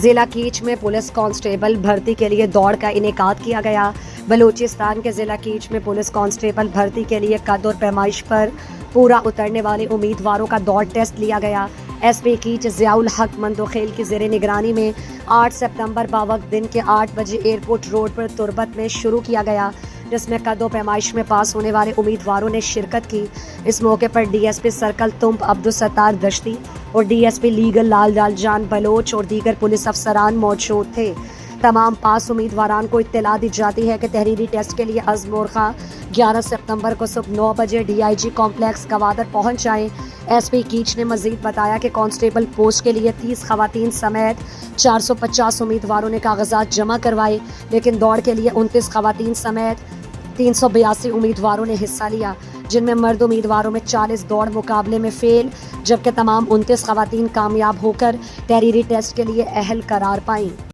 ضلع کیچ میں police constable بھرتی کے لیے دوڑ کا انعقاد کیا گیا۔ بلوچستان کے ضلع کیچ میں پولیس کانسٹیبل بھرتی کے لیے قد اور پیمائش پر پورا اترنے والے امیدواروں کا دوڑ ٹیسٹ لیا گیا۔ ایس پی کیچ ضیاء الحق مندوخیل کی زیر نگرانی میں 8 ستمبر بوقت دن کے 8 بجے ایئرپورٹ روڈ پر تربت میں شروع کیا گیا، جس میں قد و پیمائش میں پاس ہونے والے امیدواروں نے شرکت کی۔ اس موقع پر D S P circle Tump Abdul Sattar Dashti اور ڈی ایس پی لیگل لال جان بلوچ اور دیگر پولیس افسران موجود تھے۔ تمام پاس امیدواران کو اطلاع دی جاتی ہے کہ تحریری ٹیسٹ کے لیے عزم مورخہ 11 ستمبر کو صبح 9 بجے D I G complex Gwadar پہنچ جائیں۔ ایس پی کیچ نے مزید بتایا کہ کانسٹیبل پوسٹ کے لیے 30 خواتین سمیت 450 امیدواروں نے کاغذات جمع کروائے، لیکن دوڑ کے لیے 29 خواتین سمیت 382 امیدواروں نے حصہ لیا، جن میں مرد امیدواروں میں 40 دوڑ مقابلے میں فیل، جبکہ تمام 29 خواتین کامیاب ہو کر تحریری ٹیسٹ کے لیے اہل قرار پائیں۔